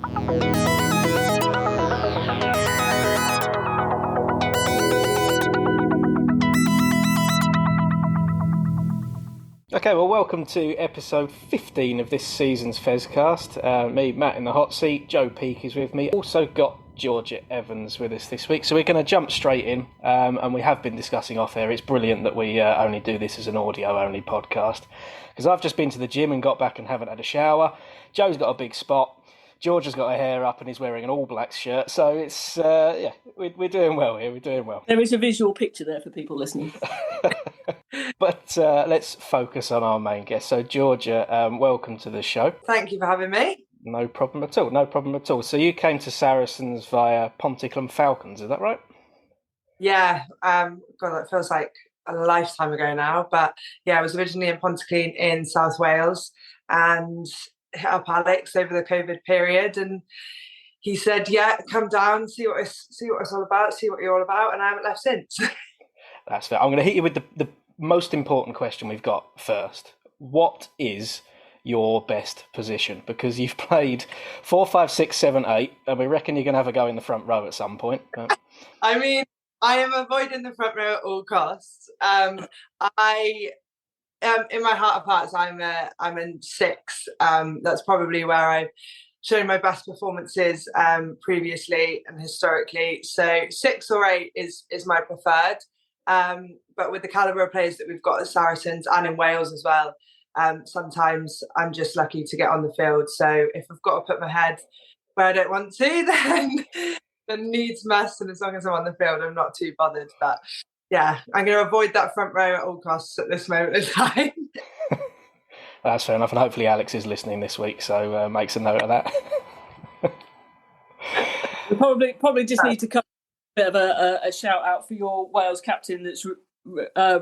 Okay, well, welcome to episode 15 of this season's Fezcast. Me, Matt, in the hot seat. Joe Peake is with me. Also got Georgia Evans with us this week. So we're going to jump straight in, and we have been discussing off air. It's brilliant that we only do this as an audio-only podcast, because I've just been to the gym and got back and haven't had a shower. Joe's got a big spot. Georgia's got her hair up and is wearing an all-black shirt. So it's, we're doing well here. We're doing well. There is a visual picture there for people listening. But let's focus on our main guest. So, Georgia, welcome to the show. Thank you for having me. No problem at all. No problem at all. So you came to Saracens via Pontyclun Falcons, is that right? Yeah. God, that feels like a lifetime ago now. But yeah, I was originally in Pontyclun in South Wales and hit up Alex over the COVID period, and he said, "Yeah, come down, see what it's all about, see what you're all about," and I haven't left since. That's fair. I'm going to hit you with the most important question we've got first. What is your best position? Because you've played 4, 5, 6, 7, 8, and we reckon you're going to have a go in the front row at some point. I mean, I am avoiding the front row at all costs. In my heart of hearts, I'm in 6. That's probably where I've shown my best performances previously and historically. So 6 or 8 is my preferred. But with the calibre of players that we've got at Saracens and in Wales as well, sometimes I'm just lucky to get on the field. So if I've got to put my head where I don't want to, then needs must. And as long as I'm on the field, I'm not too bothered. But yeah, I'm going to avoid that front row at all costs at this moment in time. That's fair enough. And hopefully Alex is listening this week, so makes a note of that. We probably just need to come bit of a shout out for your Wales captain that's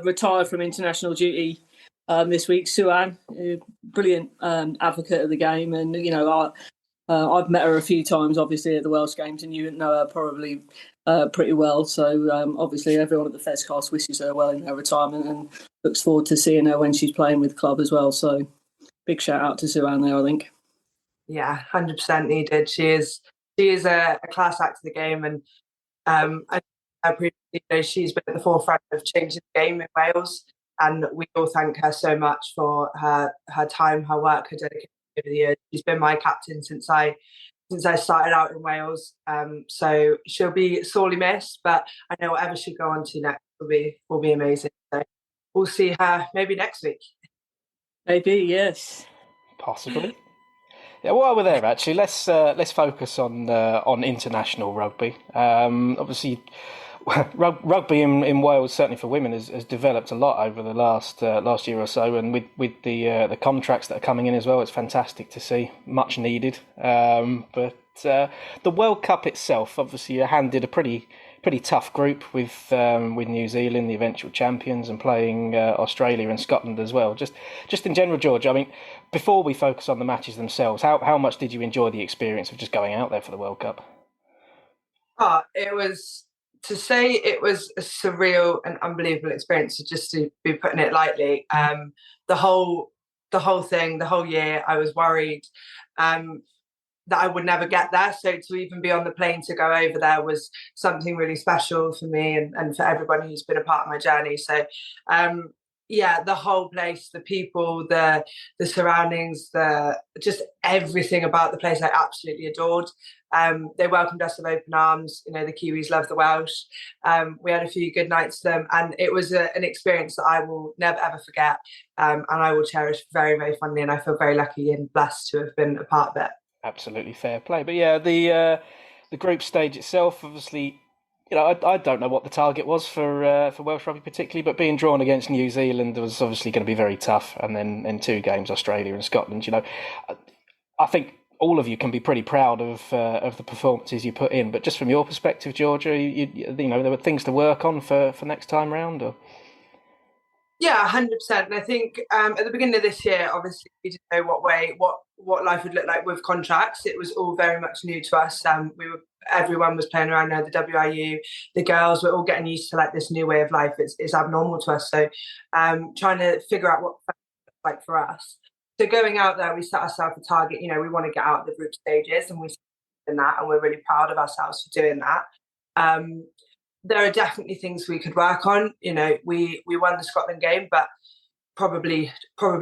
retired from international duty this week, Suan, brilliant advocate of the game, and I've met her a few times, obviously at the Welsh games, and you know her probably pretty well. So obviously everyone at the Fezcast wishes her well in her retirement and looks forward to seeing her when she's playing with the club as well. So big shout out to Suan there, I think. Yeah, 100% needed. She is a class act of the game, and she's been at the forefront of changing the game in Wales, and we all thank her so much for her time, her work, her dedication over the years. She's been my captain since I started out in Wales, so she'll be sorely missed, but I know whatever she'll go on to next will be amazing. So we'll see her maybe next week. Maybe, yes. Possibly. Yeah, while we're there, actually, let's focus on international rugby. Obviously, rugby in Wales, certainly for women, has developed a lot over the last year or so, and with the contracts that are coming in as well, it's fantastic to see, much needed. But the World Cup itself, obviously, you're handed a pretty tough group with New Zealand, the eventual champions, and playing Australia and Scotland as well. Just in general, George, I mean, before we focus on the matches themselves, how much did you enjoy the experience of just going out there for the World Cup? It was a surreal and unbelievable experience, to be putting it lightly. The whole thing, the whole year, I was worried that I would never get there. So to even be on the plane to go over there was something really special for me and for everyone who's been a part of my journey. So the whole place, the people, the surroundings, just everything about the place I absolutely adored. They welcomed us with open arms. You know, the Kiwis love the Welsh. We had a few good nights to them, and it was an experience that I will never ever forget, and I will cherish very, very fondly. And I feel very lucky and blessed to have been a part of it. Absolutely fair play. But yeah, the group stage itself, obviously, you know, I don't know what the target was for Welsh rugby particularly, but being drawn against New Zealand was obviously going to be very tough. And then in 2 games, Australia and Scotland, you know, I think all of you can be pretty proud of the performances you put in. But just from your perspective, Georgia, you know, there were things to work on for next time round, or? Yeah, 100%. And I think at the beginning of this year, obviously, we didn't know what life would look like with contracts. It was all very much new to us. Everyone was playing around now, the WIU, the girls were all getting used to like this new way of life. It's abnormal to us. So trying to figure out what it's like for us. So going out there, we set ourselves a target. You know, we want to get out of the group stages, and we in that, and we're really proud of ourselves for doing that. There are definitely things we could work on. You know, we won the Scotland game, but probably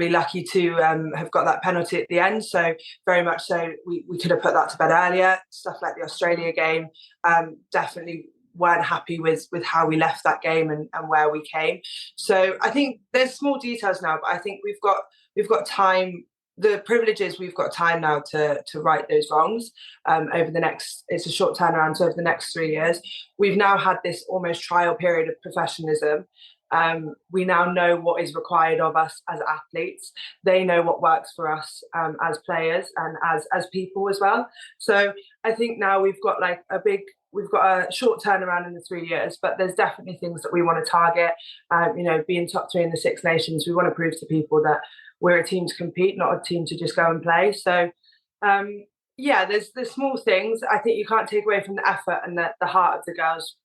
lucky to have got that penalty at the end. So very much so, we could have put that to bed earlier. Stuff like the Australia game, definitely weren't happy with how we left that game and where we came. So I think there's small details now, but I think we've got time. The privilege is we've got time now to right those wrongs over the next, it's a short turnaround, so over the next 3 years. We've now had this almost trial period of professionalism. We now know what is required of us as athletes. They know what works for us as players and as people as well. So I think now we've got a short turnaround in the 3 years, but there's definitely things that we want to target. You know, being top 3 in the Six Nations, we want to prove to people that we're a team to compete, not a team to just go and play. So, yeah, there's small things. I think you can't take away from the effort and the heart of the girls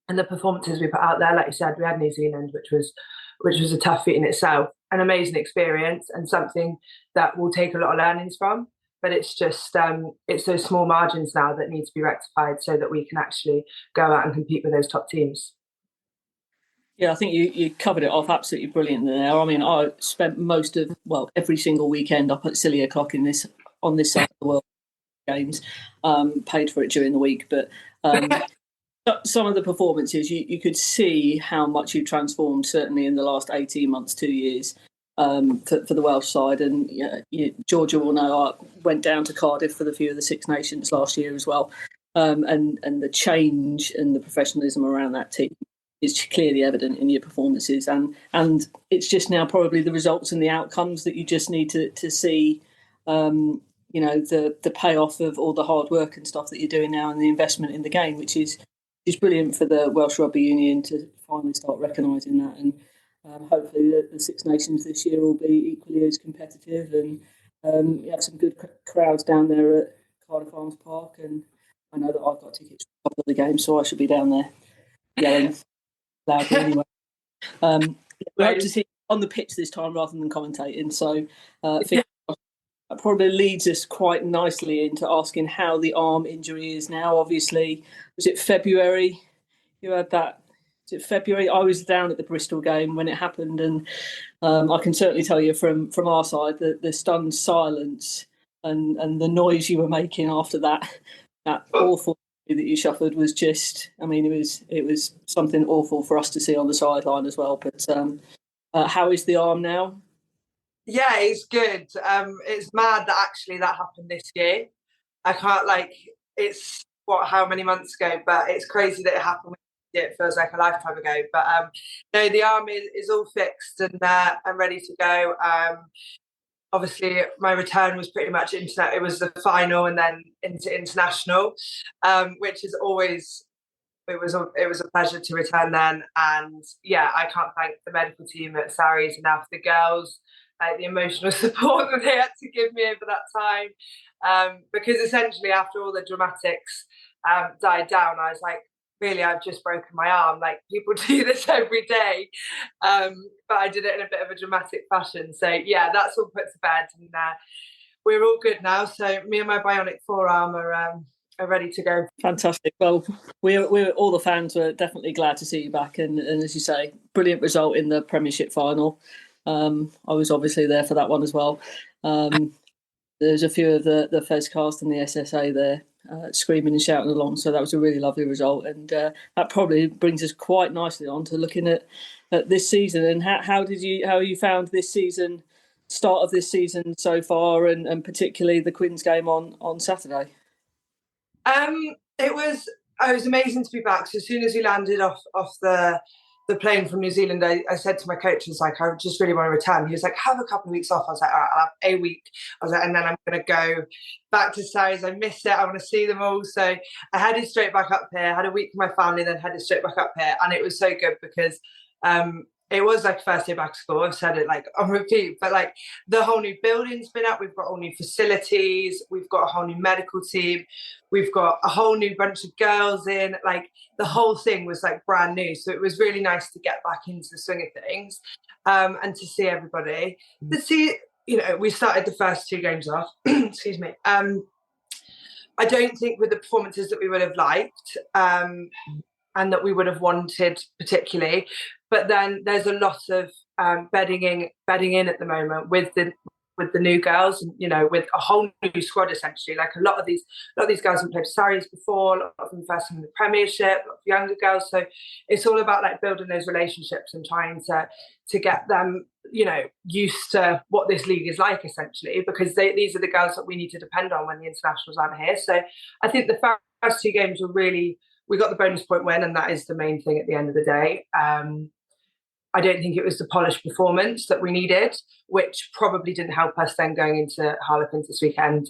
and the performances we put out there. Like you said, we had New Zealand, which was a tough feat in itself, an amazing experience and something that we'll take a lot of learnings from. But it's just, it's those small margins now that need to be rectified so that we can actually go out and compete with those top teams. Yeah, I think you covered it off absolutely brilliantly there. I mean, I spent every single weekend up at silly o'clock on this side of the world games, paid for it during the week. But some of the performances, you could see how much you've transformed, certainly in the last 18 months, 2 years, for the Welsh side. And Georgia will know I went down to Cardiff for the few of the Six Nations last year as well. And the change and the professionalism around that team is clearly evident in your performances, and it's just now probably the results and the outcomes that you just need to see. You know, the payoff of all the hard work and stuff that you're doing now, and the investment in the game, which is brilliant for the Welsh Rugby Union to finally start recognising that. And hopefully the Six Nations this year will be equally as competitive, and you have some good crowds down there at Cardiff Arms Park. And I know that I've got tickets for a couple of the games, so I should be down there yelling loudly anyway. We hope to see you on the pitch this time rather than commentating. So that probably leads us quite nicely into asking how the arm injury is now. Obviously, was it February? You had that. Was it February? I was down at the Bristol game when it happened, and I can certainly tell you from our side that the stunned silence and the noise you were making after that awful that you suffered was just, I mean, it was something awful for us to see on the sideline as well. But how is the arm now? Yeah, it's good. It's mad that actually that happened this year. I can't, it's how many months ago, but it's crazy that it happened. It feels like a lifetime ago. But no, the arm is all fixed and ready to go. Obviously, my return was pretty much it was the final and then into international, which is always, it was a pleasure to return then. And yeah, I can't thank the medical team at Saracens enough. The girls, the emotional support that they had to give me over that time, because essentially after all the dramatics died down, I was like, really, I've just broken my arm. Like, people do this every day, but I did it in a bit of a dramatic fashion. So yeah, that's all put to bed, and we're all good now. So me and my bionic forearm are ready to go. Fantastic. Well, we're all the fans were definitely glad to see you back, and as you say, brilliant result in the Premiership final. I was obviously there for that one as well. There's a few of the Fez cast and the SSA there screaming and shouting along, so that was a really lovely result. And that probably brings us quite nicely on to looking at this season. And how you found this season, start of this season so far, and particularly the Quins game on Saturday? It was amazing to be back. So as soon as we landed off the plane from New Zealand, I said to my coach, I was like, I just really want to return. He was like, have a couple of weeks off. I was like, all right, I'll have a week. I was like, and then I'm going to go back to Sarries. I miss it. I want to see them all. So I headed straight back up here, had a week with my family, then headed straight back up here. And it was so good because it was like first day back to school. I've said it like on repeat, but like the whole new building's been up. We've got all new facilities. We've got a whole new medical team. We've got a whole new bunch of girls in. Like the whole thing was like brand new. So it was really nice to get back into the swing of things, and to see everybody. To see, we started the first two games off. Excuse me. I don't think with the performances that we would have liked and that we would have wanted particularly. But then there's a lot of bedding in at the moment with the new girls, and with a whole new squad essentially. Like a lot of these girls have played Sarries before, a lot of them first in the Premiership, a lot of younger girls. So it's all about like building those relationships and trying to get them, used to what this league is like essentially, because these are the girls that we need to depend on when the internationals aren't here. So I think the first 2 games were really, we got the bonus point win, and that is the main thing at the end of the day. I don't think it was the polished performance that we needed, which probably didn't help us then going into Harlequins this weekend.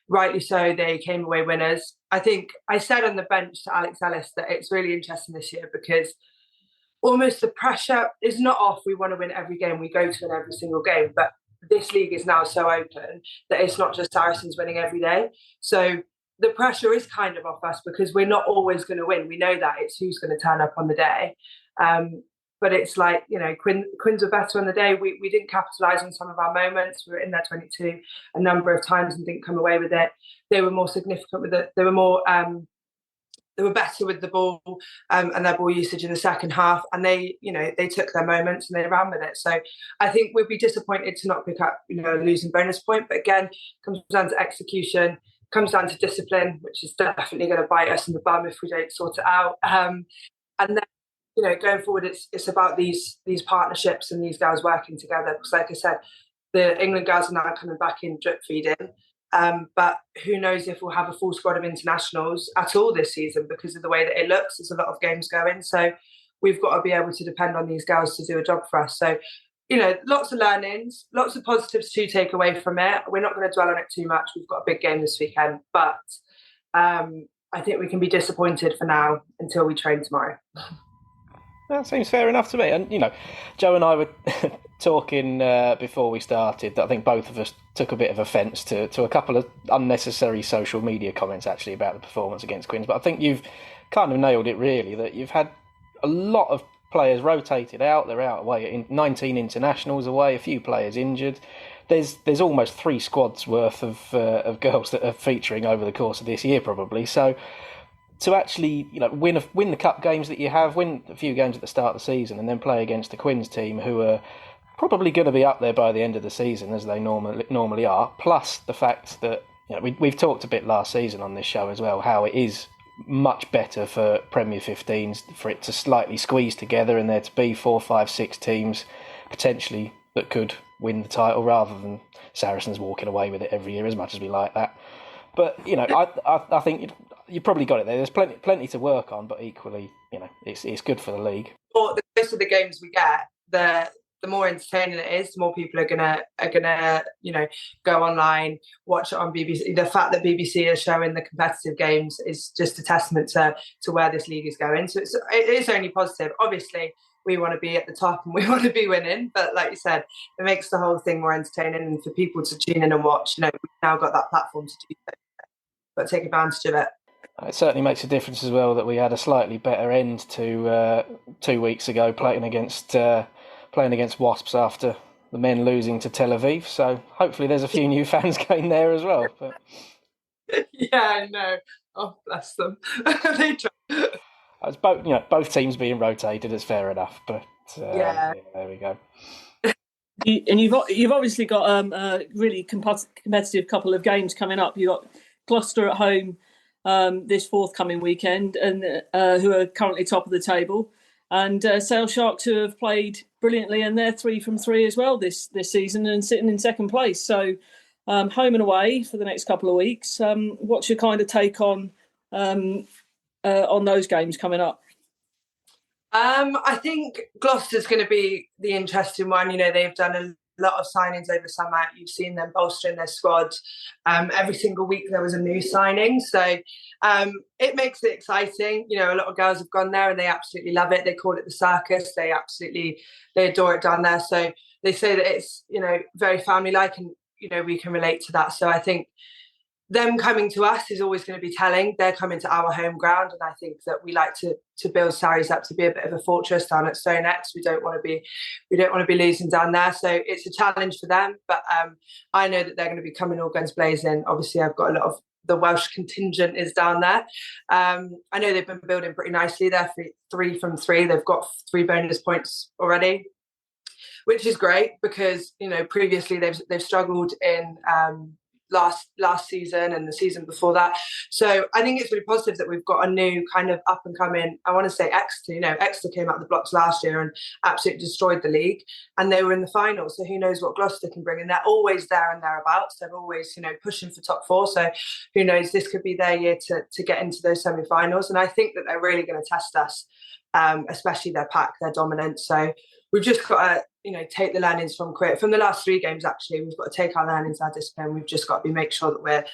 Rightly so, they came away winners. I think I said on the bench to Alex Ellis that it's really interesting this year because almost the pressure is not off. We want to win every game. We go to win every single game. But this league is now so open that it's not just Saracens winning every day. So the pressure is kind of off us because we're not always going to win. We know that. It's who's going to turn up on the day. But it's like, Quins were better on the day. We didn't capitalise on some of our moments. We were in their 22 a number of times and didn't come away with it. They were more significant with it. They were better with the ball and their ball usage in the second half. And they took their moments and they ran with it. So I think we'd be disappointed to not pick up, a losing bonus point. But again, it comes down to execution, comes down to discipline, which is definitely going to bite us in the bum if we don't sort it out. And then, going forward, it's about these partnerships and these girls working together. Because, like I said, the England girls are now coming back in drip feeding. But who knows if we'll have a full squad of internationals at all this season because of the way that it looks. There's a lot of games going. So we've got to be able to depend on these girls to do a job for us. So, lots of learnings, lots of positives to take away from it. We're not going to dwell on it too much. We've got a big game this weekend. But I think we can be disappointed for now until we train tomorrow. That seems fair enough to me. And, Joe and I were talking before we started that I think both of us took a bit of offence to a couple of unnecessary social media comments, actually, about the performance against Quins. But I think you've kind of nailed it, really, that you've had a lot of players rotated out. They're out away, 19 internationals away, a few players injured. There's almost 3 squads worth of girls that are featuring over the course of this year, probably. So to actually, win the cup games that you have, win a few games at the start of the season, and then play against the Quins team, who are probably going to be up there by the end of the season, as they normally are. Plus the fact that we've talked a bit last season on this show as well, how it is much better for Premier 15s for it to slightly squeeze together and there to be 4, 5, 6 teams potentially that could win the title rather than Saracens walking away with it every year, as much as we like that. But I think you probably got it there. There's plenty to work on, but equally, it's good for the league. Well, the closer the games we get, the more entertaining it is. The more people are gonna go online, watch it on BBC. The fact that BBC is showing the competitive games is just a testament to where this league is going. So it is only positive. Obviously, we want to be at the top and we want to be winning, but like you said, it makes the whole thing more entertaining and for people to tune in and watch. We've now got that platform to do so, but take advantage of it. It certainly makes a difference as well that we had a slightly better end to 2 weeks ago playing against Wasps after the men losing to Tel Aviv. So hopefully there's a few new fans going there as well. But yeah, I know. Oh, bless them. They try. It's both teams being rotated is fair enough. But yeah, there we go. And you've obviously got a really competitive couple of games coming up. You've got Gloucester at home this forthcoming weekend, and who are currently top of the table, and Sale Sharks, who have played brilliantly, and they're 3 from 3 as well this season and sitting in second place. So home and away for the next couple of weeks. What's your kind of take on those games coming up? I think Gloucester's going to be the interesting one. They've done a lot of signings over summer. You've seen them bolstering their squad. Every single week there was a new signing. So it makes it exciting. A lot of girls have gone there and they absolutely love it. They call it the circus. They adore it down there. So they say that it's, very family-like and, we can relate to that. So I think them coming to us is always going to be telling. They're coming to our home ground, and I think that we like to build Sarries up to be a bit of a fortress down at StoneX. We don't want to be losing down there, so it's a challenge for them. But I know that they're going to be coming all guns blazing. Obviously, I've got a lot of the Welsh contingent is down there. I know they've been building pretty nicely. They're 3 from 3. They've got 3 bonus points already, which is great because, you know, previously they've struggled in last season and the season before that. So I think it's really positive that we've got a new kind of up and coming, I want to say Exeter. You know, Exeter came out of the blocks last year and absolutely destroyed the league, and they were in the final. So who knows what Gloucester can bring, and they're always there and thereabouts. They're always, you know, pushing for top 4. So who knows, this could be their year to get into those semi-finals. And I think that they're really going to test us, especially their pack, their dominance. So we've just got to, you know, take the learnings from the last 3 games. Actually, we've got to take our learnings, our discipline. We've just got to make sure that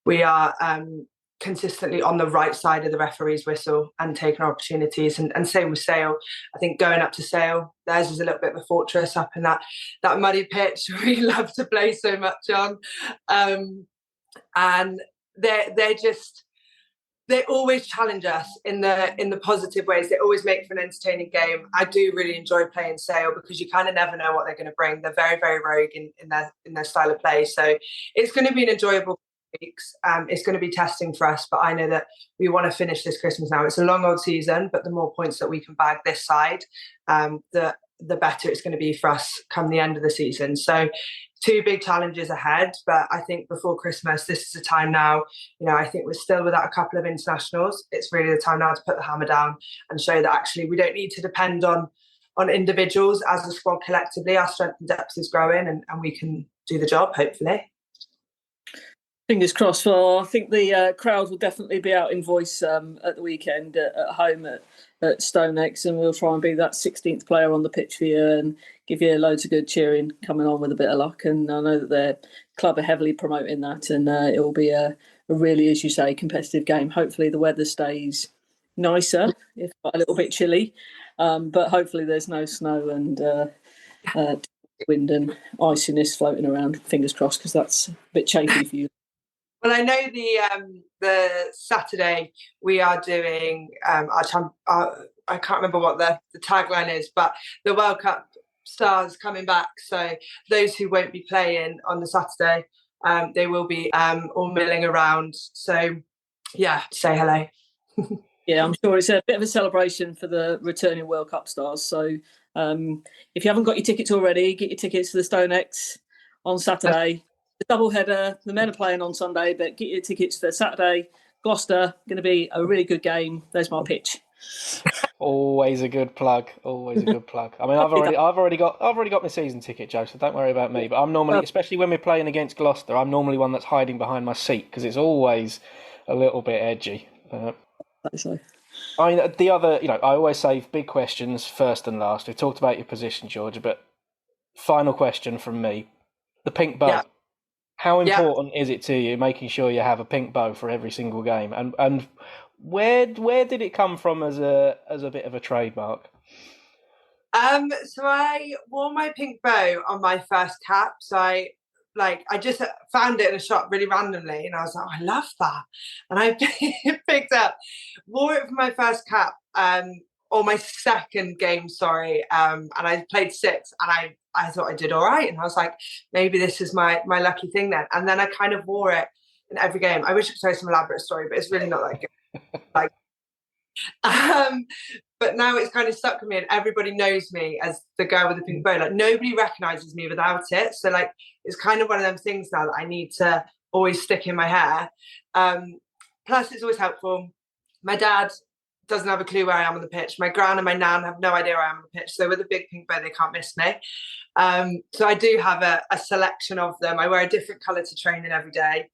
we are consistently on the right side of the referee's whistle and taking our opportunities. And same with Sale. I think going up to Sale, theirs is a little bit of a fortress up in that muddy pitch we love to play so much on. And they always challenge us in the positive ways. They always make for an entertaining game. I do really enjoy playing Sale because you kind of never know what they're going to bring. They're very, very rogue in their style of play. So it's going to be an enjoyable weeks. It's going to be testing for us, but I know that we want to finish this Christmas now. It's a long old season, but the more points that we can bag this side, the better it's going to be for us come the end of the season. So 2 big challenges ahead, but I think before Christmas, this is a time now, you know, I think we're still without a couple of internationals. It's really the time now to put the hammer down and show that actually we don't need to depend on individuals. As a squad collectively, our strength and depth is growing, and we can do the job, hopefully. Fingers crossed. Well, I think the crowd will definitely be out in voice at the weekend at home at Stonex, and we'll try and be that 16th player on the pitch for you and give you loads of good cheering coming on with a bit of luck. And I know that their club are heavily promoting that, and it will be a really, as you say, competitive game. Hopefully the weather stays nicer, if a little bit chilly, but hopefully there's no snow and wind and iciness floating around. Fingers crossed, because that's a bit chafy for you. Well, I know the Saturday we are doing I can't remember what the tagline is, but the World Cup stars coming back. So those who won't be playing on the Saturday, they will be all milling around. So yeah, say hello. Yeah, I'm sure it's a bit of a celebration for the returning World Cup stars. So if you haven't got your tickets already, get your tickets to the Stonex on Saturday. The double header, the men are playing on Sunday, but get your tickets for Saturday. Gloucester, going to be a really good game. There's my pitch. Always a good plug. Always a good plug. I mean, I've already got my season ticket, Joe. So don't worry about me. But I'm normally, especially when we're playing against Gloucester, I'm normally one that's hiding behind my seat because it's always a little bit edgy. So. I mean, the other, you know, I always save big questions first and last. We've talked about your position, Georgia, but final question from me: the pink bow. Yeah. How important is it to you making sure you have a pink bow for every single game? And where did it come from as a bit of a trademark? So I wore my pink bow on my first cap. So I just found it in a shop really randomly, and I was like, oh, I love that. And I picked up, wore it for my first cap, or my second game, sorry. And I played 6, and I thought I did all right. And I was like, maybe this is my lucky thing then. And then I kind of wore it in every game. I wish I could tell you some elaborate story, but it's really not that good. But now it's kind of stuck with me, and everybody knows me as the girl with the pink bow. Like, nobody recognises me without it. So like, it's kind of one of them things now that I need to always stick in my hair. Plus, it's always helpful. My dad doesn't have a clue where I am on the pitch. My gran and my nan have no idea where I am on the pitch. So with a big pink bow, they can't miss me. So I do have a selection of them. I wear a different colour to training every day.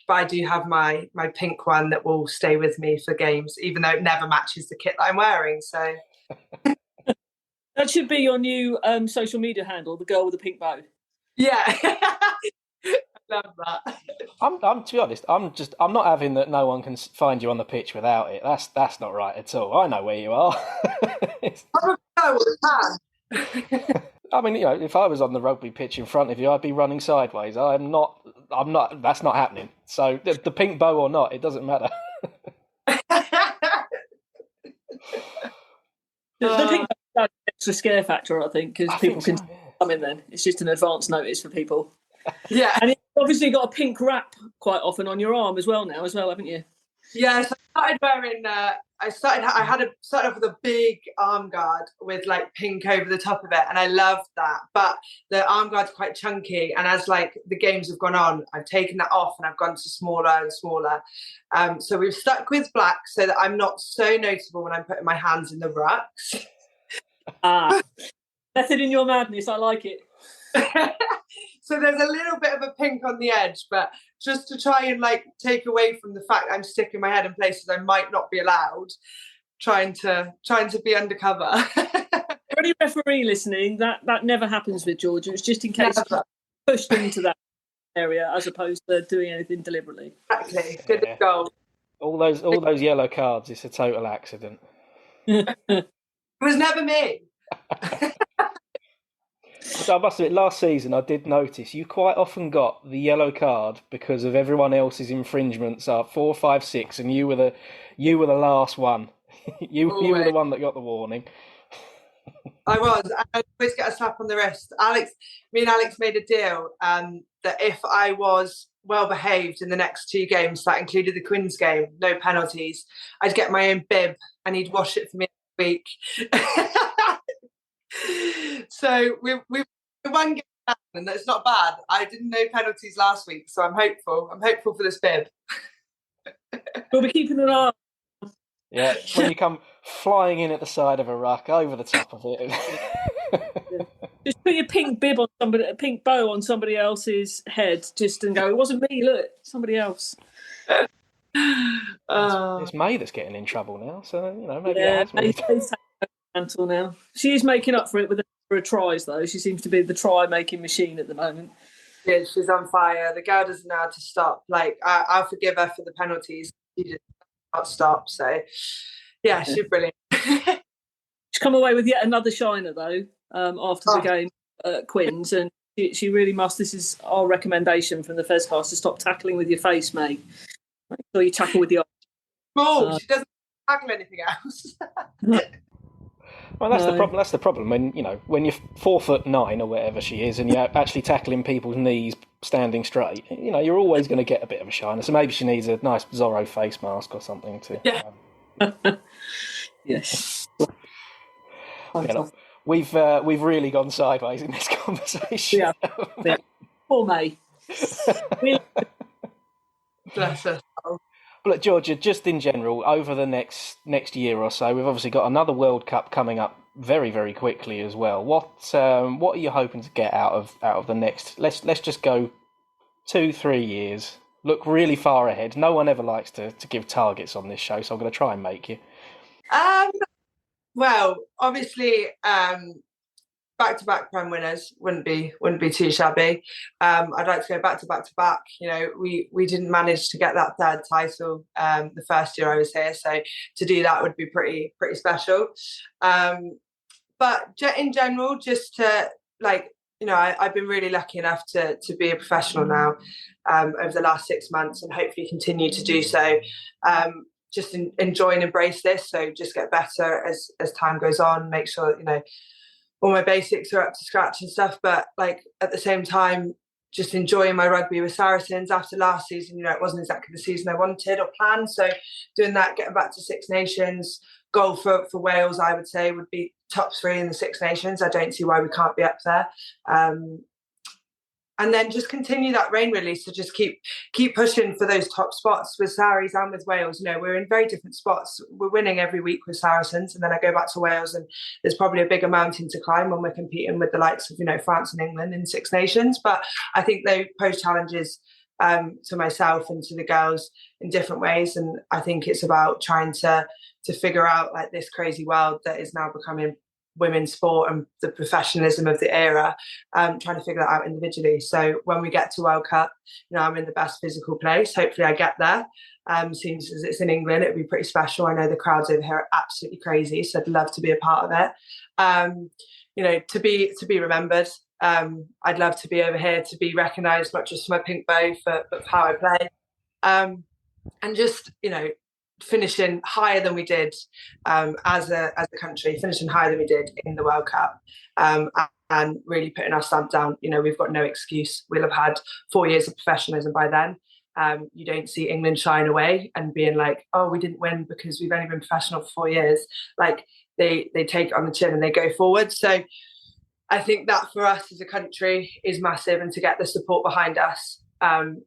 But I do have my pink one that will stay with me for games, even though it never matches the kit that I'm wearing. So that should be your new social media handle, the girl with the pink bow. Yeah. I love that. I'm to be honest, I'm not having that no one can find you on the pitch without it. That's not right at all. I know where you are. I mean, you know, if I was on the rugby pitch in front of you, I'd be running sideways. I'm not, that's not happening. So the pink bow or not, it doesn't matter. The pink bow is extra scare factor, I think, because people can come in then. It's just an advance notice for people. Yeah. And Obviously, got a pink wrap quite often on your arm as well now, haven't you? Yes, I started wearing. I started off with a big arm guard with like pink over the top of it, and I loved that. But the arm guard's quite chunky, and as like the games have gone on, I've taken that off and I've gone to smaller and smaller. So we've stuck with black so that I'm not so noticeable when I'm putting my hands in the rucks. Method in your madness. I like it. So there's a little bit of a pink on the edge, but just to try and like take away from the fact I'm sticking my head in places I might not be allowed, trying to be undercover. For any referee listening, that never happens with Georgia. It's just in case you pushed into that area as opposed to doing anything deliberately. Exactly. Good goal. All those yellow cards, it's a total accident. It was never me. So I must admit, last season I did notice you quite often got the yellow card because of everyone else's infringements are 4, 5, 6, and you were the last one. you were the one that got the warning. I was. I always get a slap on the wrist. Me and Alex made a deal that if I was well behaved in the next 2 games, that included the Quins game, no penalties, I'd get my own bib and he'd wash it for me every week. So we one game down, and that's not bad. I didn't know penalties last week, so I'm hopeful. I'm hopeful for this bib. We'll be keeping an eye. Yeah, when you come flying in at the side of a ruck, over the top of it. Just put your pink bib on a pink bow on somebody else's head, and go, it wasn't me, look, somebody else. It's May that's getting in trouble now, so maybe it has me. Until now, she is making up for it with her tries, though. She seems to be the try-making machine at the moment. Yeah, she's on fire. The girl doesn't know how to stop. Like I'll forgive her for the penalties. She just can't stop. So yeah, she's brilliant. She's come away with yet another shiner, though, after the game at Quins, and she really must. This is our recommendation from the Fezcast to stop tackling with your face, mate. Make sure you tackle with the arm. Oh, she doesn't tackle anything else. Well, that's the problem. That's the problem when you're 4'9" or whatever she is, and you're actually tackling people's knees standing straight. You're always going to get a bit of a shiner. So maybe she needs a nice Zorro face mask or something to. Yeah. Yes. We've really gone sideways in this conversation. Yeah. Poor May. Bless her. But look, Georgia, just in general, over the next year or so, we've obviously got another World Cup coming up very, very quickly as well. What are you hoping to get out of the next? Let's just go 2-3 years. Look really far ahead. No one ever likes to give targets on this show, so I'm going to try and make you. Well, obviously, back-to-back Prem winners wouldn't be too shabby. I'd like to go back-to-back. We didn't manage to get that third title the first year I was here, so to do that would be pretty special. But in general, just to I've been really lucky enough to be a professional now over the last 6 months, and hopefully continue to do so. Just enjoy and embrace this. So just get better as time goes on. Make sure all my basics are up to scratch and stuff, but at the same time, just enjoying my rugby with Saracens. After last season, it wasn't exactly the season I wanted or planned. So doing that, getting back to Six Nations, goal for Wales, I would say, would be top 3 in the Six Nations. I don't see why we can't be up there. And then just continue that reign, really. So just keep pushing for those top spots with Saris and with Wales. We're in very different spots. We're winning every week with Saracens, and then I go back to Wales, and there's probably a bigger mountain to climb when we're competing with the likes of France and England in Six Nations. But I think they pose challenges to myself and to the girls in different ways, and I think it's about trying to figure out this crazy world that is now becoming women's sport and the professionalism of the era, trying to figure that out individually. So when we get to World Cup, I'm in the best physical place. Hopefully I get there. Seems as it's in England, it'd be pretty special. I know the crowds over here are absolutely crazy, so I'd love to be a part of it. To be remembered. I'd love to be over here to be recognised, not just for my pink bow, but for how I play. And just, finishing higher than we did as a country, finishing higher than we did in the World Cup, and really putting our stamp down. You know, we've got no excuse. We'll have had 4 years of professionalism by then. You don't see England shying away and being like, oh, we didn't win because we've only been professional for 4 years. Like, they take it on the chin and they go forward. So I think that for us as a country is massive, and to get the support behind us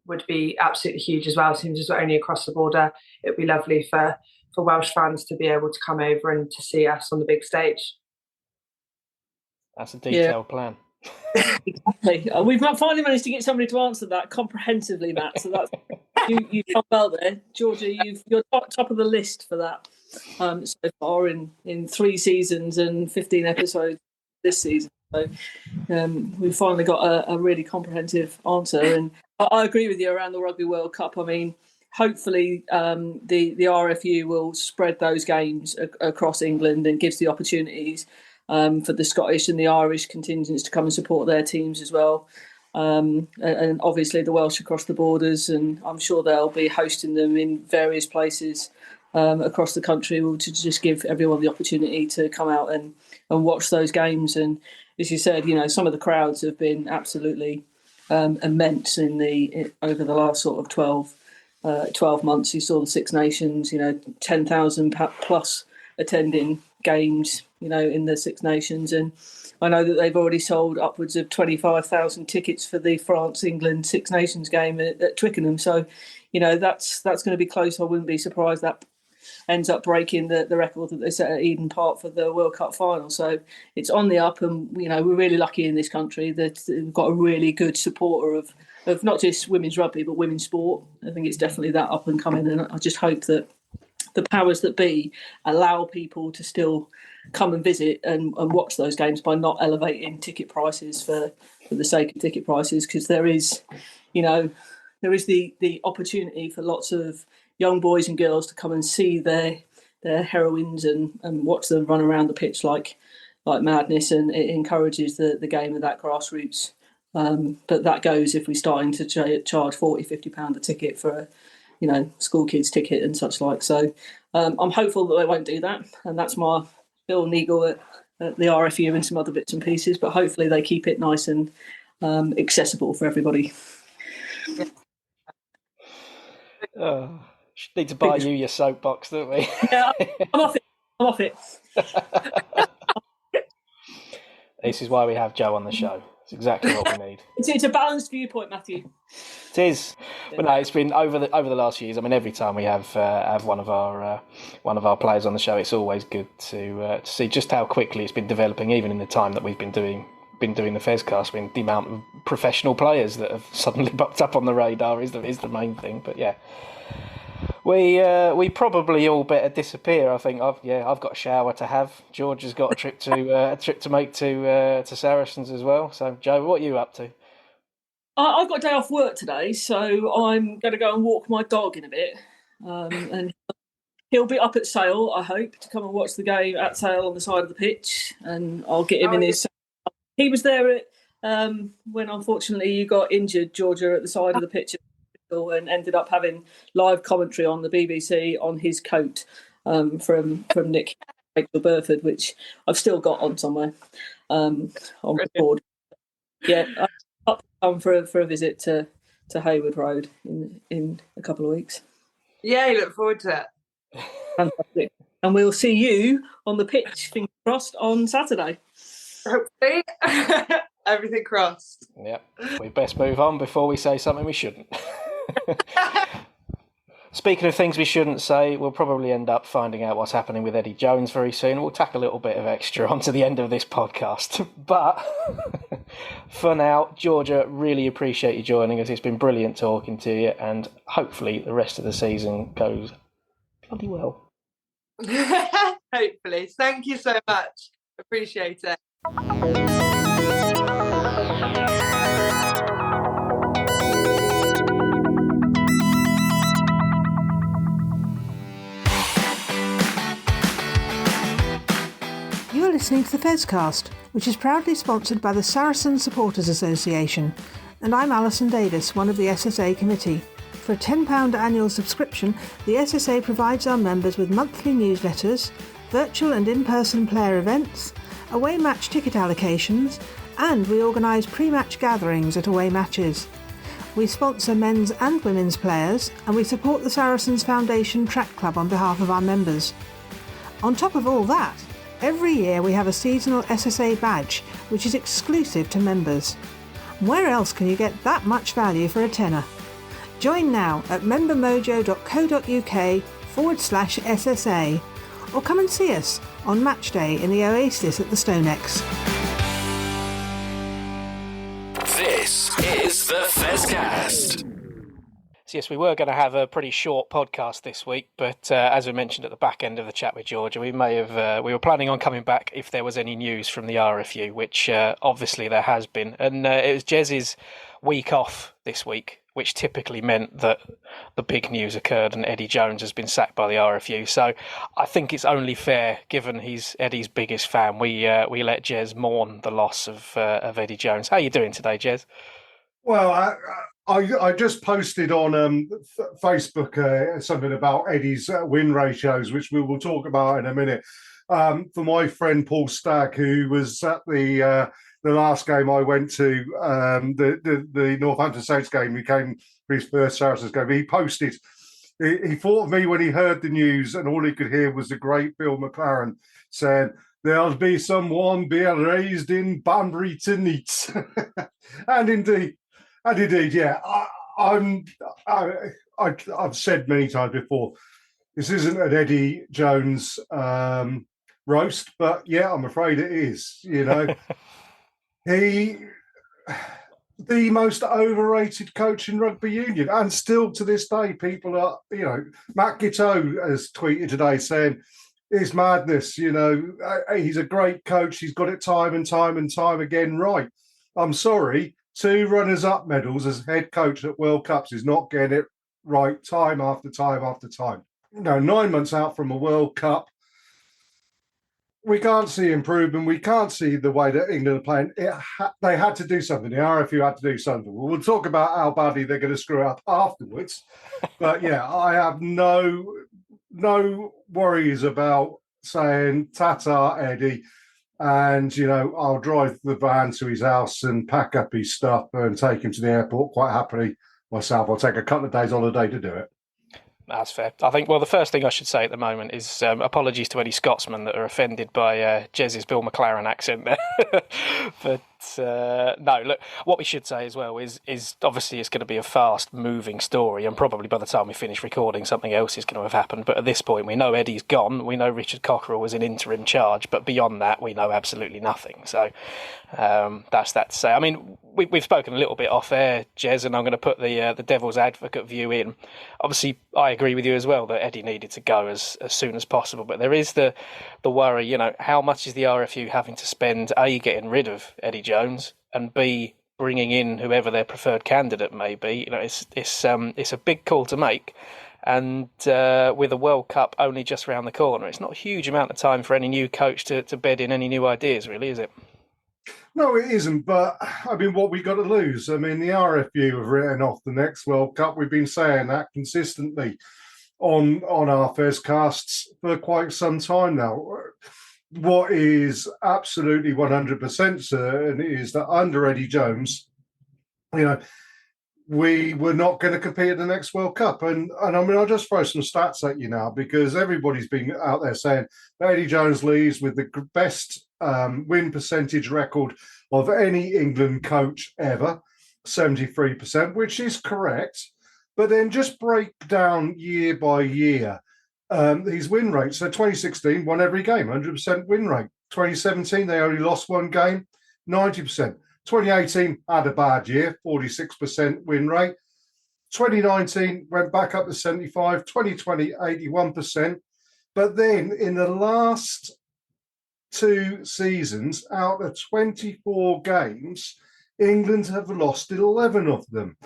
would be absolutely huge as well. Seems as we're only across the border, it would be lovely for Welsh fans to be able to come over and to see us on the big stage. That's a detailed plan. Exactly. We've finally managed to get somebody to answer that comprehensively, Matt. So that's you've done well there, Georgia. You're top of the list for that so far in 3 seasons and 15 episodes this season. So we've finally got a really comprehensive answer, and I agree with you around the Rugby World Cup. I mean, hopefully the RFU will spread those games across England and gives the opportunities for the Scottish and the Irish contingents to come and support their teams as well. And obviously the Welsh across the borders, and I'm sure they'll be hosting them in various places across the country to just give everyone the opportunity to come out and watch those games. And as you said, you know, some of the crowds have been absolutely immense over the last sort of 12 months. You saw the Six Nations, you know, 10,000 plus attending games, you know, in the Six Nations. And I know that they've already sold upwards of 25,000 tickets for the France-England Six Nations game at Twickenham. So, you know, that's going to be close. I wouldn't be surprised that ends up breaking the record that they set at Eden Park for the World Cup final. So it's on the up, and, you know, we're really lucky in this country that we've got a really good supporter of not just women's rugby, but women's sport. I think it's definitely that up and coming, and I just hope that the powers that be allow people to still come and visit and watch those games by not elevating ticket prices for the sake of ticket prices, because there is the opportunity for lots of young boys and girls to come and see their heroines and watch them run around the pitch like madness, and it encourages the game of that grassroots. But that goes if we're starting to charge £40-50 a ticket for a school kids ticket and such like. So I'm hopeful that they won't do that, and that's my Bill Nigel at the RFU and some other bits and pieces. But hopefully they keep it nice and accessible for everybody. Need to buy you your soapbox, don't we? Yeah, I'm off it. This is why we have Joe on the show. It's exactly what we need. It's a balanced viewpoint, Matthew. It is, but no, it's been over the last years. I mean, every time we have one of our players on the show, it's always good to see just how quickly it's been developing. Even in the time that we've been doing the Fezcast, I mean, the amount of professional players that have suddenly popped up on the radar is the main thing. But yeah, we probably all better disappear. I think I've got a shower to have. George has got a trip to make to Saracens as well. So Joe, what are you up to? I've got a day off work today, so I'm going to go and walk my dog in a bit, and he'll be up at Sale, I hope, to come and watch the game at Sale on the side of the pitch, and I'll get him in his. He was there when unfortunately you got injured, Georgia, at the side of the pitch, and ended up having live commentary on the BBC on his coat from Nick Burford, which I've still got on somewhere on record. Yeah, I'll come for a visit to Hayward Road in a couple of weeks. Yeah, you look forward to it. Fantastic. And we'll see you on the pitch, fingers crossed, on Saturday. Hopefully. Everything crossed. Yeah, we best move on before we say something we shouldn't. Speaking of things we shouldn't say, we'll probably end up finding out what's happening with Eddie Jones very soon. We'll tack a little bit of extra onto the end of this podcast. But for now, Georgia, really appreciate you joining us. It's been brilliant talking to you, and hopefully the rest of the season goes bloody well. Hopefully. Thank you so much. Appreciate it. You are listening to the Fezcast, which is proudly sponsored by the Saracens Supporters Association, and I'm Alison Davis, one of the SSA committee. For a £10 annual subscription, the SSA provides our members with monthly newsletters, virtual and in-person player events, away match ticket allocations, And we organise pre-match gatherings at away matches. We sponsor men's and women's players, and we support the Saracens Foundation Track Club on behalf of our members. On top of all that, every year we have a seasonal SSA badge, which is exclusive to members. Where else can you get that much value for a tenner? Join now at membermojo.co.uk/SSA, or come and see us on match day in the Oasis at the Stonex. This is the Fezcast. So yes, we were going to have a pretty short podcast this week, but as we mentioned at the back end of the chat with Georgia, we were planning on coming back if there was any news from the RFU, which obviously there has been, and it was Jez's week off this week, which typically meant that the big news occurred and Eddie Jones has been sacked by the RFU. So I think it's only fair, given he's Eddie's biggest fan, we let Jez mourn the loss of Eddie Jones. How are you doing today, Jez? Well, I just posted on Facebook something about Eddie's win ratios, which we will talk about in a minute. For my friend Paul Stagg, who was at the last game I went to, the Northampton Saints game, he came for his first Saracens game. He posted, he thought of me when he heard the news, and all he could hear was the great Bill McLaren saying, "There'll be someone be raised in Banbury tonight." And indeed, yeah. I've said many times before, this isn't an Eddie Jones roast, but yeah, I'm afraid it is. You know, the most overrated coach in rugby union, and still to this day, people are. You know, Matt Giteau has tweeted today saying, "It's madness." You know, he's a great coach. He's got it time and time and time again right. I'm sorry. 2 runners-up medals as head coach at World Cups is not getting it right time after time after time. You know, 9 months out from a World Cup, we can't see improvement. We can't see the way that England are playing. They had to do something. The RFU had to do something. We'll talk about how badly they're going to screw up afterwards. But yeah, I have no worries about saying "Tata, Eddie," and, you know, I'll drive the van to his house and pack up his stuff and take him to the airport quite happily myself. I'll take a couple of days holiday to do it. That's fair. I think, well, the first thing I should say at the moment is apologies to any Scotsmen that are offended by Jez's Bill McLaren accent there. But no, look, what we should say as well is obviously it's going to be a fast-moving story, and probably by the time we finish recording, something else is going to have happened. But at this point, we know Eddie's gone. We know Richard Cockerell was in interim charge, but beyond that, we know absolutely nothing. So that's that to say. I mean, we've spoken a little bit off air, Jez, and I'm going to put the devil's advocate view in. Obviously, I agree with you as well that Eddie needed to go as soon as possible, but there is the worry, you know, how much is the RFU having to spend, A, getting rid of Eddie Jones, and B, bringing in whoever their preferred candidate may be. You know, it's a big call to make, and with a World Cup only just around the corner, it's not a huge amount of time for any new coach to bed in any new ideas, really, is it? No, it isn't. But I mean, what we got to lose? I mean, the RFU have written off the next World Cup. We've been saying that consistently on our Fezcasts for quite some time now. What is absolutely 100% certain is that under Eddie Jones, you know, we were not going to compete at the next World Cup. And I mean, I'll just throw some stats at you now, because everybody's been out there saying that Eddie Jones leaves with the best win percentage record of any England coach ever, 73%, which is correct. But then just break down year by year his win rate. So 2016 won every game, 100% win rate. 2017, they only lost one game, 90%. 2018 had a bad year, 46% win rate. 2019 went back up to 75, 2020, 81%. But then in the last 2 seasons, out of 24 games, England have lost 11 of them,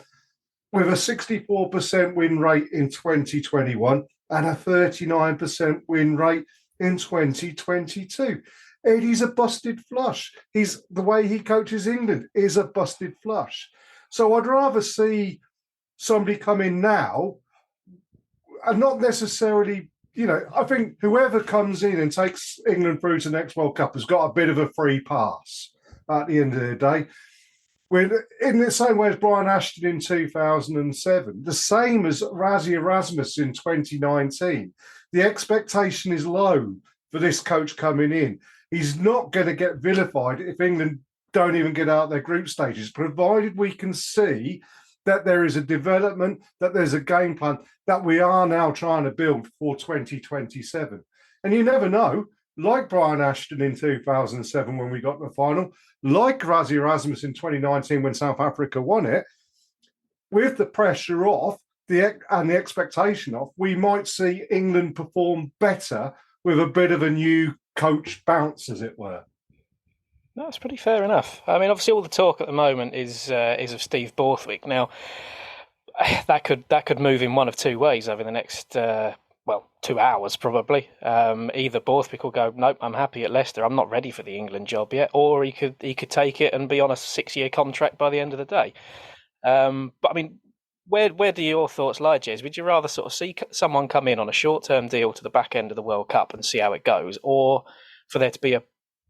with a 64% win rate in 2021 and a 39% win rate in 2022. Eddie's a busted flush. The way he coaches England is a busted flush. So I'd rather see somebody come in now, and not necessarily, you know, I think whoever comes in and takes England through to the next World Cup has got a bit of a free pass. at the end of the day. In the same way as Brian Ashton in 2007, the same as Rassie Erasmus in 2019. The expectation is low for this coach coming in. He's not going to get vilified if England don't even get out their group stages, provided we can see that there is a development, that there's a game plan that we are now trying to build for 2027. And you never know, like Brian Ashton in 2007 when we got to the final, like Rassie Erasmus in 2019 when South Africa won it, with the pressure off and the expectation off, we might see England perform better with a bit of a new coach bounce, as it were. No, that's pretty fair enough. I mean, obviously, all the talk at the moment is of Steve Borthwick. Now, that could move in one of two ways over the next 2 hours probably. Either Borthwick will go, nope, I'm happy at Leicester, I'm not ready for the England job yet, or he could take it and be on a 6-year contract by the end of the day. But I mean, where do your thoughts lie, Jez? Would you rather sort of see someone come in on a short-term deal to the back end of the World Cup and see how it goes, or for there to be a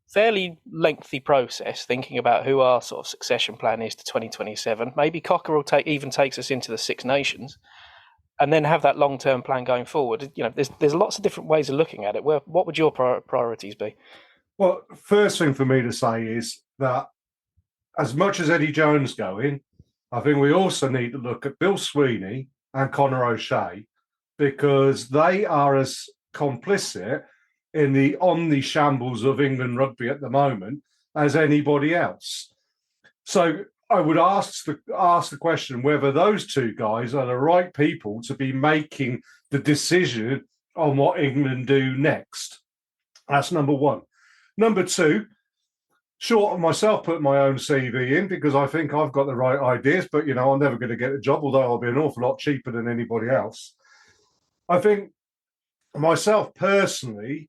fairly lengthy process thinking about who our sort of succession plan is to 2027? Maybe Cocker even takes us into the Six Nations, and then have that long-term plan going forward. You know, there's lots of different ways of looking at it. What would your priorities be? Well, first thing for me to say is that as much as Eddie Jones going, I think we also need to look at Bill Sweeney and Conor O'Shea, because they are as complicit in the shambles of England rugby at the moment as anybody else. So I would ask the question whether those two guys are the right people to be making the decision on what England do next. That's number one. Number two, short of myself putting my own CV in, because I think I've got the right ideas, but, you know, I'm never going to get a job, although I'll be an awful lot cheaper than anybody else. I think myself personally,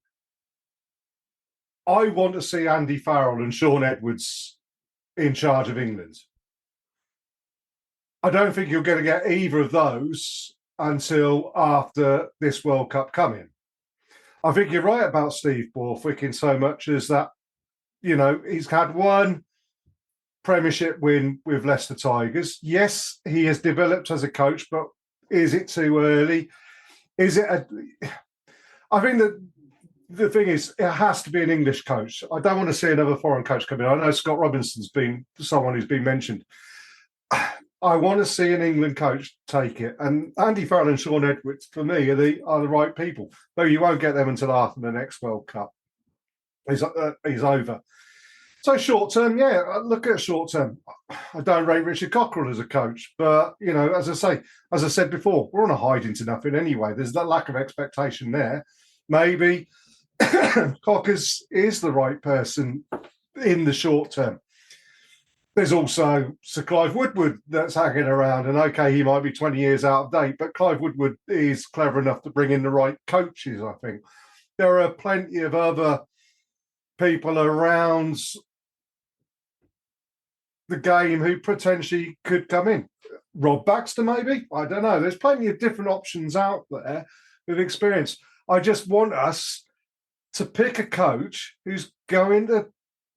I want to see Andy Farrell and Sean Edwards in charge of England. I don't think you're going to get either of those until after this World Cup coming. I think you're right about Steve Borthwick in so much as that, you know, he's had one Premiership win with Leicester Tigers. Yes, he has developed as a coach, but is it too early? I think that the thing is, it has to be an English coach. I don't want to see another foreign coach come in. I know Scott Robinson's been someone who's been mentioned. I want to see an England coach take it. And Andy Farrell and Sean Edwards, for me, are the right people. Though you won't get them until after the next World Cup is over. So short term, yeah, look at short term. I don't rate Richard Cockerell as a coach, but, you know, as I said before, we're on a hiding to nothing anyway. There's that lack of expectation there. Maybe Cockers is the right person in the short term. There's also Sir Clive Woodward that's hanging around, and okay, he might be 20 years out of date, but Clive Woodward is clever enough to bring in the right coaches, I think. There are plenty of other people around the game who potentially could come in. Rob Baxter, maybe? I don't know. There's plenty of different options out there with experience. I just want us to pick a coach who's going to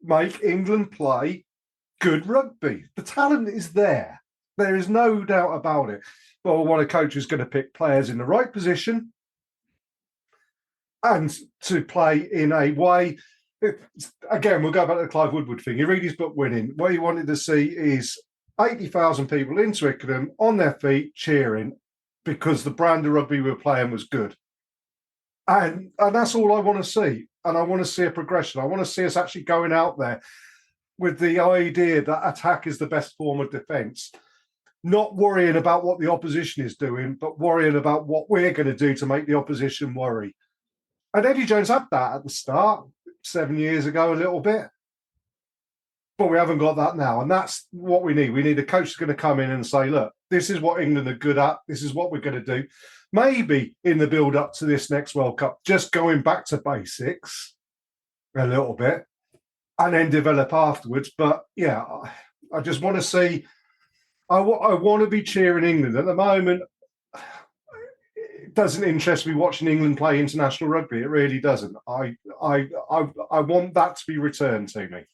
make England play good rugby. The talent is there. There is no doubt about it. But I want a coach who's going to pick players in the right position and to play in a way. Again, we'll go back to the Clive Woodward thing. You read his book, Winning. What he wanted to see is 80,000 people in Twickenham on their feet cheering because the brand of rugby we were playing was good. And that's all I want to see. And I want to see a progression. I want to see us actually going out there with the idea that attack is the best form of defence. Not worrying about what the opposition is doing, but worrying about what we're going to do to make the opposition worry. And Eddie Jones had that at the start, 7 years ago, a little bit. But we haven't got that now. And that's what we need. We need a coach who's going to come in and say, look, this is what England are good at. This is what we're going to do. Maybe in the build-up to this next World Cup, just going back to basics a little bit and then develop afterwards. But, yeah, I just want to see... I want to be cheering England. At the moment, it doesn't interest me watching England play international rugby. It really doesn't. I want that to be returned to me.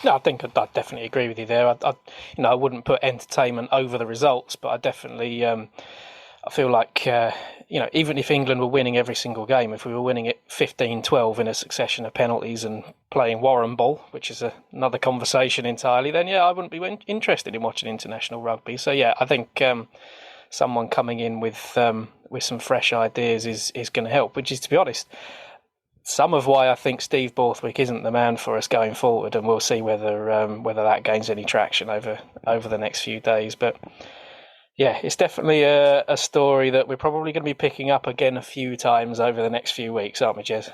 No, I think I'd definitely agree with you there. I wouldn't put entertainment over the results, but I definitely, I feel like, even if England were winning every single game, if we were winning it 15-12 in a succession of penalties and playing Warren ball, which is another conversation entirely, then I wouldn't be interested in watching international rugby. So I think someone coming in with some fresh ideas is going to help. Which is, to be honest, some of why I think Steve Borthwick isn't the man for us going forward, and we'll see whether that gains any traction over the next few days. But it's definitely a story that we're probably going to be picking up again a few times over the next few weeks, aren't we, Jez?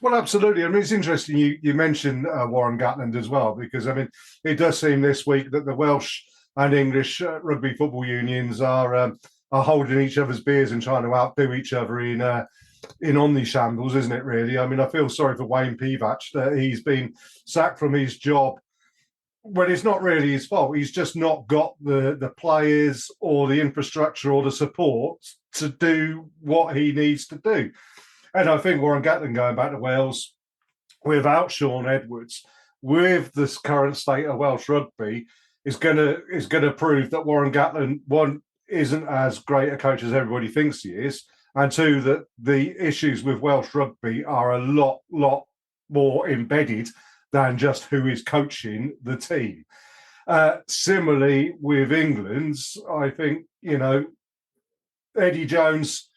Well, absolutely. I mean, it's interesting you mentioned Warren Gatland as well, because, I mean, it does seem this week that the Welsh and English rugby football unions are holding each other's beers and trying to outdo each other in Omni shambles, isn't it, really? I mean, I feel sorry for Wayne Pivac that he's been sacked from his job when it's not really his fault. He's just not got the players or the infrastructure or the support to do what he needs to do. And I think Warren Gatland going back to Wales without Sean Edwards, with this current state of Welsh rugby, is going to prove that Warren Gatland, one, isn't as great a coach as everybody thinks he is, and two, that the issues with Welsh rugby are a lot more embedded than just who is coaching the team. Similarly, with England's, I think, Eddie Jones,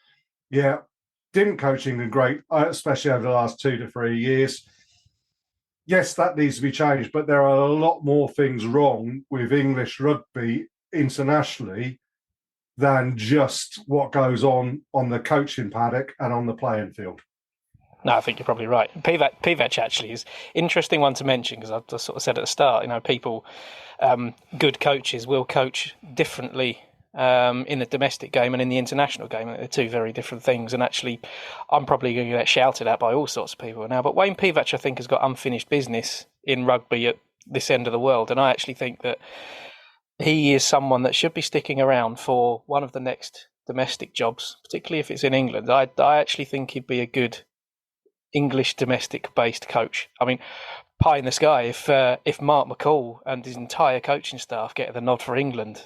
didn't coach England great, especially over the last 2 to 3 years. Yes, that needs to be changed, but there are a lot more things wrong with English rugby internationally than just what goes on the coaching paddock and on the playing field. No, I think you're probably right. Pivac actually is an interesting one to mention, because I've just sort of said at the start, people, good coaches will coach differently in the domestic game and in the international game. They're two very different things, and actually I'm probably going to get shouted at by all sorts of people now, but Wayne Pivac, I think, has got unfinished business in rugby at this end of the world, and I actually think that he is someone that should be sticking around for one of the next domestic jobs, particularly if it's in England. I actually think he'd be a good English domestic-based coach. I mean, pie in the sky, if Mark McCall and his entire coaching staff get the nod for England,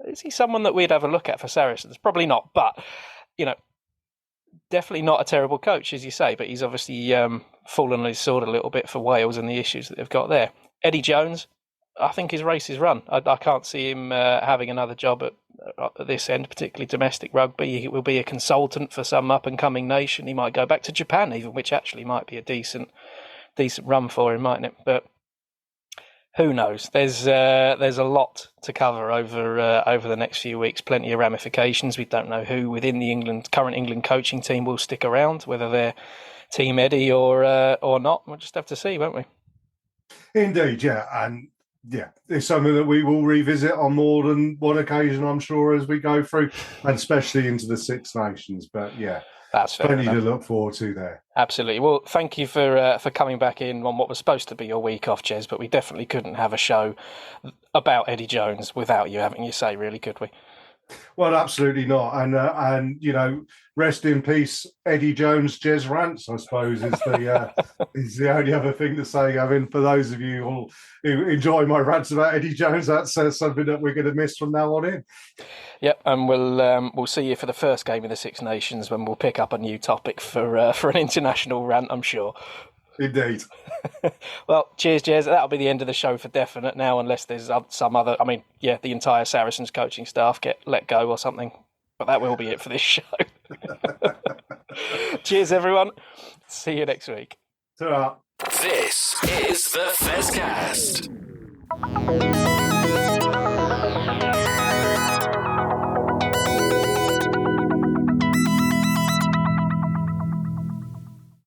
is he someone that we'd have a look at for Saracens? Probably not, but, definitely not a terrible coach, as you say, but he's obviously fallen on his sword a little bit for Wales and the issues that they've got there. Eddie Jones, I think his race is run. I can't see him having another job at this end, particularly domestic rugby. He will be a consultant for some up-and-coming nation. He might go back to Japan even, which actually might be a decent run for him, mightn't it? But who knows? There's a lot to cover over the next few weeks. Plenty of ramifications. We don't know who within the current England coaching team will stick around, whether they're Team Eddie or not. We'll just have to see, won't we? Indeed, yeah, and it's something that we will revisit on more than one occasion, I'm sure, as we go through, and especially into the Six Nations. But that's plenty to look forward to there. Absolutely. Well, thank you for coming back in on what was supposed to be your week off, Jez, but we definitely couldn't have a show about Eddie Jones without you having your say, really, could we? Well, absolutely not. And rest in peace, Eddie Jones. Jez rants, I suppose, is the only other thing to say. I mean, for those of you who enjoy my rants about Eddie Jones, that's something that we're going to miss from now on in. Yep, and we'll see you for the first game of the Six Nations, when we'll pick up a new topic for an international rant, I'm sure. Indeed. Well, cheers, Jez. That'll be the end of the show for definite now, unless there's some other... I mean, the entire Saracens coaching staff get let go or something. But that will be it for this show. Cheers, everyone. See you next week. Ta-ra. This is the Fezcast.